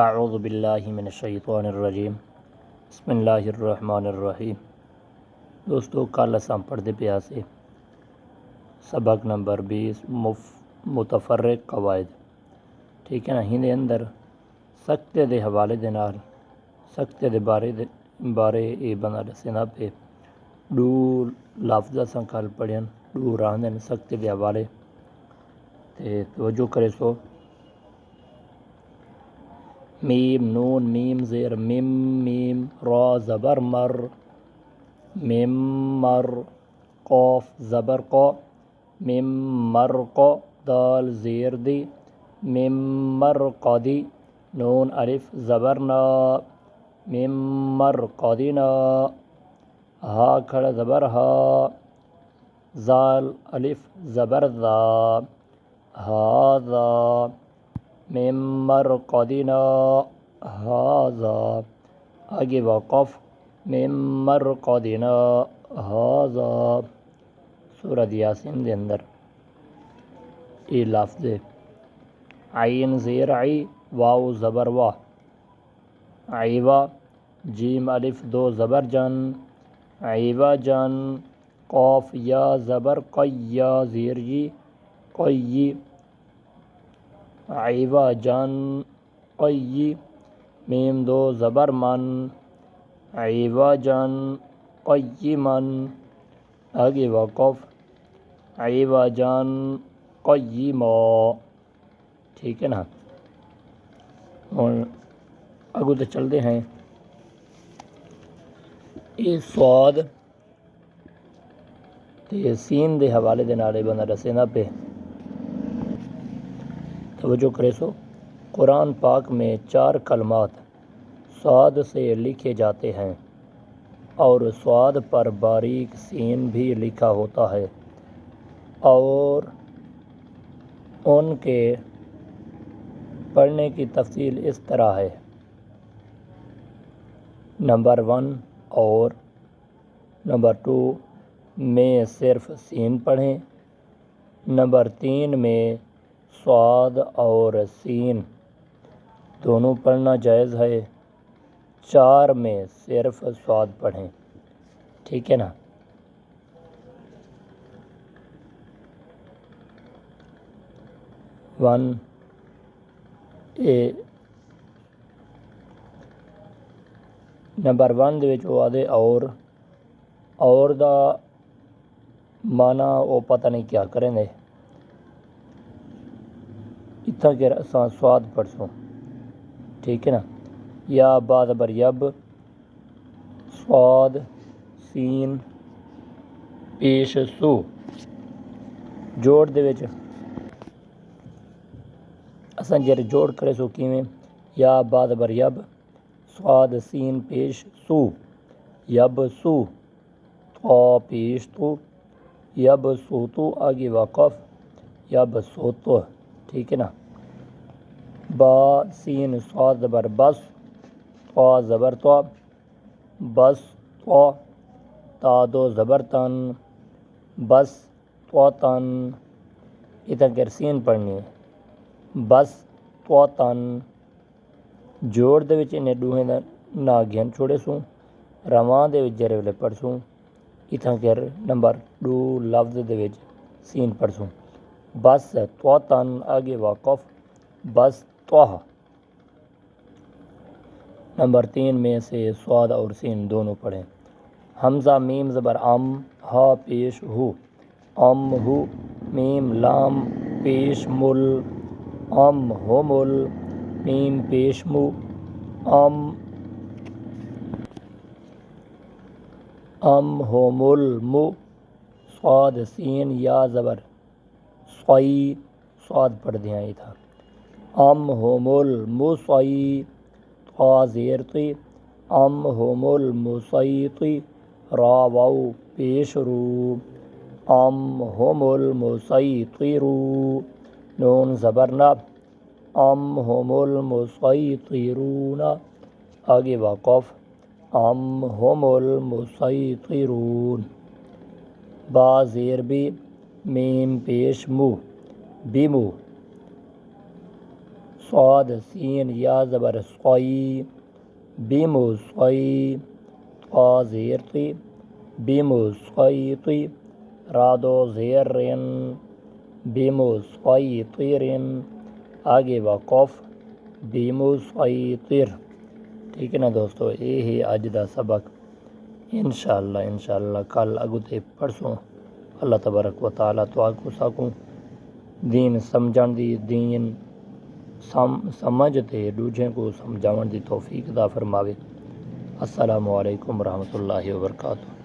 اعوذ باللہ من الشیطان الرجیم بسم اللہ الرحمن الرحیم۔ دوستو کل اساں پڑھتے پیا سے سبق نمبر 20 متفرق قواعد، ٹھیک ہے نا۔ ہندے اندر سکتے دے حوالے دے نال سکتے دے بارے یہ بندہ دسنا پہ دو لفظ اساں کل پڑھن، دو راندن سکتے دے حوالے تے توجہ کرے سو۔ میم نون میم زیر میم میم را زبر مر میم مر قاف زبر قا میم مر قا دال زیر دی میم مر قادی نون الف زبر نا میم مر قادینا ہا کھڑا زبر ہا زال الف زبر ذا ہاذا میم مر قادینا ہاذا آگے وقف میم مر قادینا ہاذا۔ سورہ یاسین دے اندر یہ لفظ عین زیر عی واو زبر وا عیوا جیم الف دو زبر جن عیوا جن قاف یا زبر قیا زیر جی قی عیوا جن قی میم دو زبر من عیوا جن قیمن آگے وقف عیوا جن قیما، ٹھیک ہے نا۔ اور اگو تو چلتے ہیں یہ سواد تے سین دے حوالے دے نال بندہ دسنا پہ توجہ کرے سو۔ قرآن پاک میں 4 کلمات صاد سے لکھے جاتے ہیں اور صاد پر باریک سین بھی لکھا ہوتا ہے، اور ان کے پڑھنے کی تفصیل اس طرح ہے: نمبر 1 اور نمبر 2 میں صرف سین پڑھیں، نمبر 3 میں صاد اور سین دونوں پڑھنا جائز ہے، 4 میں صرف صاد پڑھیں، ٹھیک ہے نا۔ نمبر 1 دے وچ وہ آدھے اور دا معنی وہ پتہ نہیں کیا کریں دے، اتنا کہ اساں سواد پڑھسوں، ٹھیک ہے نا۔ یا با زبر یب سواد سین پیش سو جوڑ دے وچ اساں جڑے جوڑ کرے سو کیویں، یا با زبر یب سواد سین پیش سو یب سو تو پیش تو یب سو تو آگے وقف یب سو تو، ٹھیک ہے نا۔ با سین صاد زبر بس تو زبر تو بس تو تا دو زبر تن بس تو تن، اتنا کر سین پڑھنی ہے بس تو تن جوڑ دے وچ انہیں دوہیں دا نا گھن چھوڑے سوں رواں دے وچ جرے ویلے پڑھ سوں، اتنا کر نمبر 2 لفظ دے وچ سین پڑھ سوں بس تو تن آگے وقف بس تو۔ نمبر 3 میں سے صاد اور سین دونوں پڑھیں، حمزہ میم زبر ام ہا پیش ہو ام ہو میم لام پیش مل ام ہو مل میم پیش مو ام ہو مل مو صاد سین یا زبر صی صاد پڑھ دیا یہ تھا ام ہو مل مو صی تو زیر تی ام ہو مل مسیطی را واو پیش رو ام ہو مل مسیطرو نون زبر نا ام ہم المسیطرون آگے وقف ام ہم المسیطرون با زیر بی میم پیش مو بیمو صاد سین یا زبر صوی بیم صوی طا زیر تی بیم صوی تی رادو زیر رن بیم صوی تیرن آگے وقف بیم صوی تیر. ٹھیک ہے نا دوستو، یہ ہے اج دا سبق. انشاءاللہ کل اگو تے پرسوں اللہ تبارک و تعالی تو آگو ساکوں دین سمجھن دی، دین سمجھ تے دوجھیں کو سمجھاون دی توفیق عطا فرماوے. السلام علیکم ورحمۃ اللہ وبرکاتہ.